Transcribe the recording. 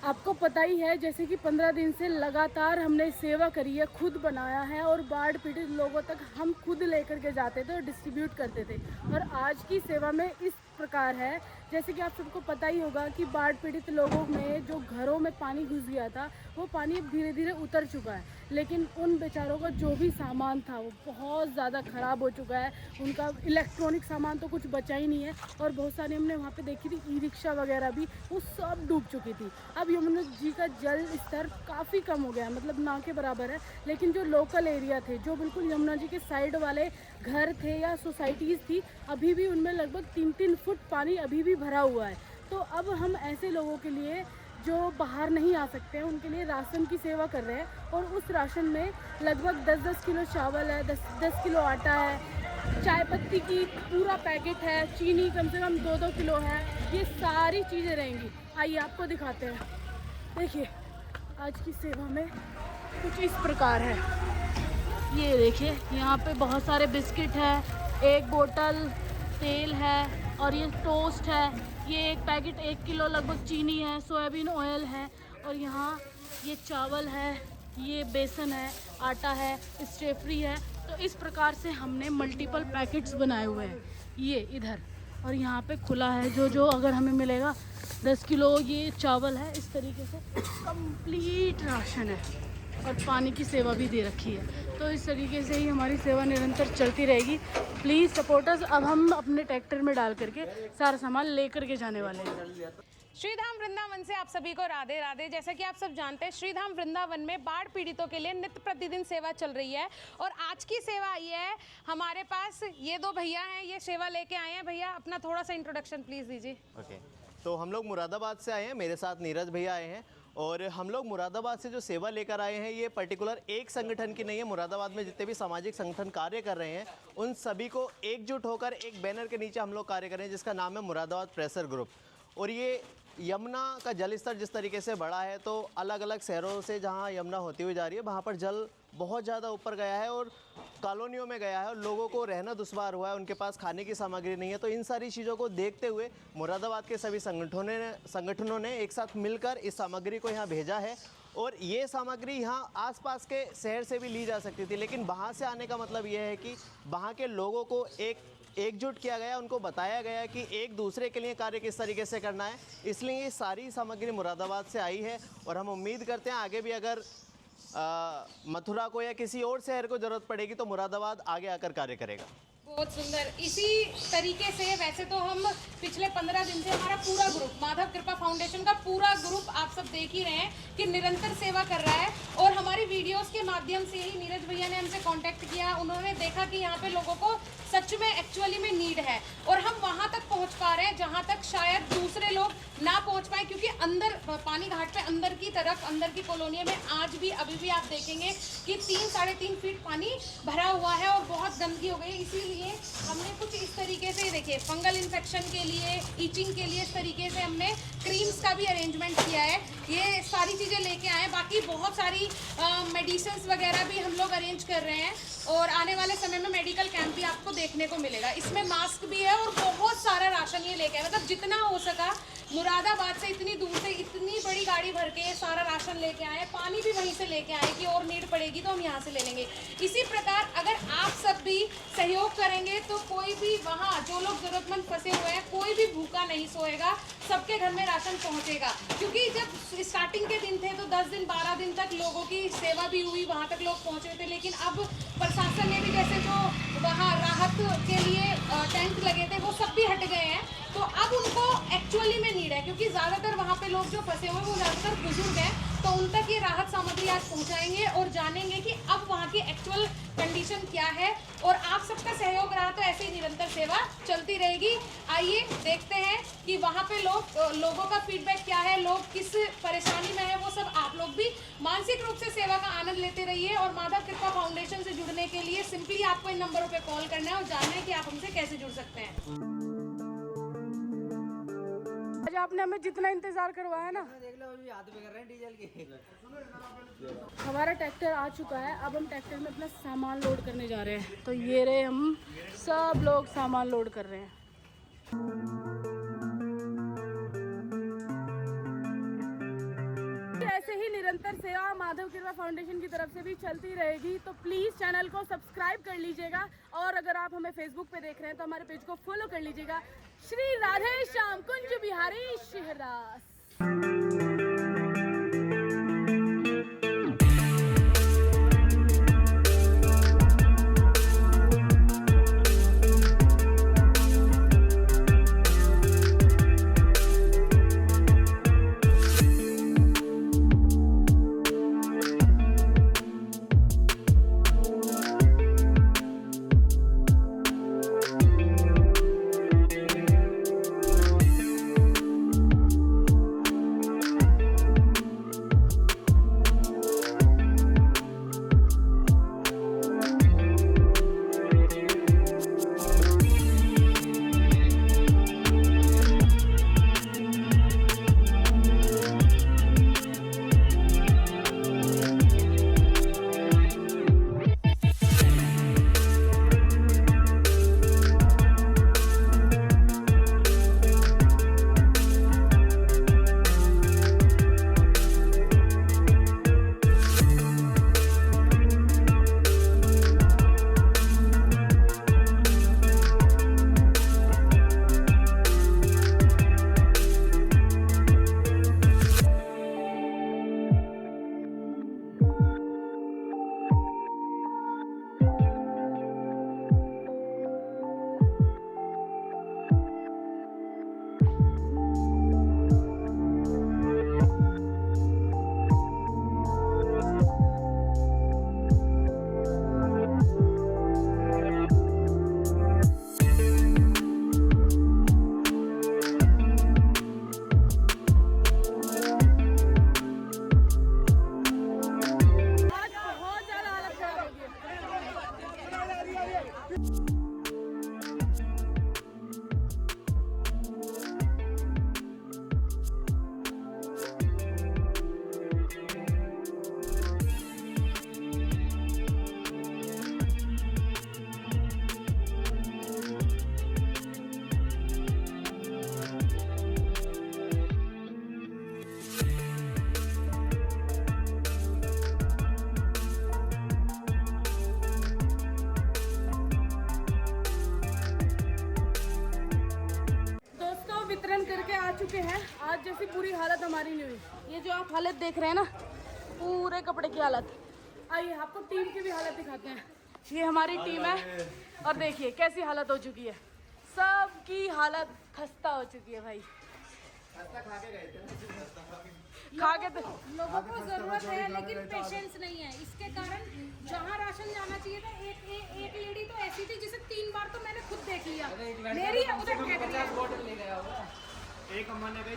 आपको पता ही है जैसे कि 15 दिन से लगातार हमने सेवा करी है, खुद बनाया है और बाढ़ पीड़ित लोगों तक हम खुद लेकर के जाते थे और डिस्ट्रीब्यूट करते थे। और आज की सेवा में इस प्रकार है, जैसे कि आप सबको पता ही होगा कि बाढ़ पीड़ित लोगों में जो घरों में पानी घुस गया था वो पानी अब धीरे धीरे उतर चुका है, लेकिन उन बेचारों का जो भी सामान था वो बहुत ज़्यादा ख़राब हो चुका है। उनका इलेक्ट्रॉनिक सामान तो कुछ बचा ही नहीं है और बहुत सारी हमने वहाँ पे देखी थी ई रिक्शा वगैरह भी, वो सब डूब चुकी थी। अब यमुना जी का जल स्तर काफ़ी कम हो गया है, मतलब ना के बराबर है, लेकिन जो लोकल एरिया थे, जो बिल्कुल यमुना जी के साइड वाले घर थे या सोसाइटीज़ थी, अभी भी उनमें लगभग 3-3 फुट पानी अभी भी भरा हुआ है। तो अब हम ऐसे लोगों के लिए जो बाहर नहीं आ सकते हैं उनके लिए राशन की सेवा कर रहे हैं और उस राशन में लगभग 10-10 किलो चावल है, 10-10 किलो आटा है, चाय पत्ती की पूरा पैकेट है, चीनी कम से कम 2-2 किलो है, ये सारी चीज़ें रहेंगी। आइए आपको दिखाते हैं। देखिए आज की सेवा में कुछ इस प्रकार है, ये देखिए यहाँ पे बहुत सारे बिस्किट है, एक बोतल तेल है और ये टोस्ट है, ये एक पैकेट 1 किलो लगभग चीनी है, सोयाबीन ऑयल है और यहाँ ये चावल है, ये बेसन है, आटा है, स्टेफ्री है। तो इस प्रकार से हमने मल्टीपल पैकेट्स बनाए हुए हैं ये इधर, और यहाँ पे खुला है जो जो अगर हमें मिलेगा 10 किलो ये चावल है, इस तरीके से कंप्लीट राशन है और पानी की सेवा भी दे रखी है। तो इस तरीके से ही हमारी सेवा निरंतर चलती रहेगी। प्लीज़ सपोर्टर्स, अब हम अपने ट्रैक्टर में डाल करके सारा सामान ले करके जाने वाले हैं। श्रीधाम वृंदावन से आप सभी को राधे राधे। जैसा कि आप सब जानते हैं, श्रीधाम वृंदावन में बाढ़ पीड़ितों के लिए नित्य प्रतिदिन सेवा चल रही है और आज की सेवा ये है। हमारे पास ये दो भैया हैं, ये सेवा लेके आए हैं। भैया अपना थोड़ा सा इंट्रोडक्शन प्लीज़ दीजिए। ओके, तो हम लोग मुरादाबाद से आए हैं, मेरे साथ नीरज भैया आए हैं और हम लोग मुरादाबाद से जो सेवा लेकर आए हैं ये पर्टिकुलर एक संगठन की नहीं है। मुरादाबाद में जितने भी सामाजिक संगठन कार्य कर रहे हैं उन सभी को एकजुट होकर एक बैनर के नीचे हम लोग कार्य कर रहे हैं जिसका नाम है मुरादाबाद प्रेशर ग्रुप। और ये यमुना का जल स्तर जिस तरीके से बढ़ा है तो अलग अलग शहरों से जहाँ यमुना होती हुई जा रही है वहाँ पर जल बहुत ज़्यादा ऊपर गया है और कॉलोनियों में गया है और लोगों को रहना दुश्वार हुआ है, उनके पास खाने की सामग्री नहीं है। तो इन सारी चीज़ों को देखते हुए मुरादाबाद के सभी संगठनों ने एक साथ मिलकर इस सामग्री को यहाँ भेजा है और ये सामग्री यहाँ आसपास के शहर से भी ली जा सकती थी, लेकिन वहाँ से आने का मतलब ये है कि वहाँ के लोगों को एकजुट किया गया, उनको बताया गया कि एक दूसरे के लिए कार्य किस तरीके से करना है। इसलिए ये सारी सामग्री मुरादाबाद से आई है और हम उम्मीद करते हैं आगे भी अगर मथुरा को या किसी और शहर को ज़रूरत पड़ेगी तो मुरादाबाद आगे आकर कार्य करेगा। बहुत सुंदर। इसी तरीके से वैसे तो हम पिछले 15 दिन से हमारा पूरा ग्रुप, माधव कृपा फाउंडेशन का पूरा ग्रुप आप सब देख ही रहे हैं कि निरंतर सेवा कर रहा है और हमारी वीडियोस के माध्यम से ही नीरज भैया ने हमसे कांटेक्ट किया। उन्होंने देखा कि यहाँ पे लोगों को सच में एक्चुअली में नीड है और हम वहाँ तक पहुँच पा रहे हैं जहाँ तक शायद दूसरे लोग ना पहुँच पाए, क्योंकि अंदर पानी घाट पे अंदर की तरफ अंदर की कॉलोनियों में आज भी अभी भी आप देखेंगे कि 3-3.5 फीट पानी भरा हुआ है और बहुत गंदगी हो गई। इसीलिए हमने कुछ इस तरीके से, देखिए, फंगल इन्फेक्शन के लिए, ईचिंग के लिए इस तरीके से हमने क्रीम्स का भी अरेंजमेंट किया है। ये सारी चीज़ें लेके आए। बाकी बहुत सारी मेडिसिन्स वगैरह भी हम लोग अरेंज कर रहे हैं और आने वाले समय में मेडिकल कैंप भी आपको देखने को मिलेगा। इसमें मास्क भी है और बहुत सारा राशन ये लेके आए, मतलब जितना हो सका मुरादाबाद से इतनी दूर से इतनी बड़ी गाड़ी भर के सारा राशन लेके आए। पानी भी वहीं से लेके आए कि और नीड पड़ेगी तो हम यहाँ से ले लेंगे। इसी प्रकार अगर आप सब भी सहयोग करेंगे तो कोई भी वहाँ जो लोग जरूरतमंद फंसे हुए हैं कोई भी भूखा नहीं सोएगा, सबके घर में राशन पहुँचेगा। क्योंकि जब स्टार्टिंग के दिन थे तो 10 दिन 12 दिन तक लोगों की सेवा भी हुई, वहाँ तक लोग पहुँचे थे, लेकिन अब प्रशासन ने भी जैसे जो वहाँ राहत के लिए टेंट लगे थे वो सब भी हट गए हैं। तो अब उनको एक्चुअली में नीड है, क्योंकि ज़्यादातर वहाँ पे लोग जो फंसे हुए हैं वो ज़्यादातर बुजुर्ग हैं, तो उन तक ये राहत सामग्री आज पहुँचाएंगे और जानेंगे कि अब वहाँ की एक्चुअल कंडीशन क्या है। और आप सबका सहयोग रहा तो ऐसे ही निरंतर सेवा चलती रहेगी। आइए देखते हैं कि वहाँ पे लोगों का फीडबैक क्या है, लोग किस परेशानी में है, वो सब आप लोग भी मानसिक रूप से सेवा का आनंद लेते रहिए। और माधव कृपा फाउंडेशन से जुड़ने के लिए सिंपली आपको इन नंबरों पे कॉल करना है और जानना है कि आप हमसे कैसे जुड़ सकते हैं। आज आपने हमें जितना इंतजार करवाया ना, देख लो अभी हाथ पे कर रहे हैं डीजल के। हमारा ट्रैक्टर आ चुका है। अब हम ट्रैक्टर में अपना सामान लोड करने जा रहे हैं। तो ये रहे, हम सब लोग सामान लोड कर रहे हैं। ऐसे ही निरंतर सेवा माधव कृपा फाउंडेशन की तरफ से भी चलती रहेगी। तो प्लीज़ चैनल को सब्सक्राइब कर लीजिएगा और अगर आप हमें फेसबुक पे देख रहे हैं तो हमारे पेज को फॉलो कर लीजिएगा। श्री राधे श्याम कुंज बिहारी शहरदास। चुके हैं। आज जैसी पूरी हालत हमारी नहीं हुई। ये जो आप हालत देख रहे हैं ना, पूरे कपड़े की हालत। आइए आपको टीम की भी हालत दिखाते हैं। ये हमारी टीम है और देखिए कैसी हालत हो चुकी है। सबकी हालत खस्ता हो चुकी है भाई। खा के तो लोगों को जरूरत है लेकिन पेशेंस नहीं है। इसके कारण जहाँ राशन जाना चाहिए था, एक लेडी तो ऐसी थी जिसे 3 बार तो मैंने खुद देख लिया। मेरी उधर फेंक दिया। एक अम्मा ने गई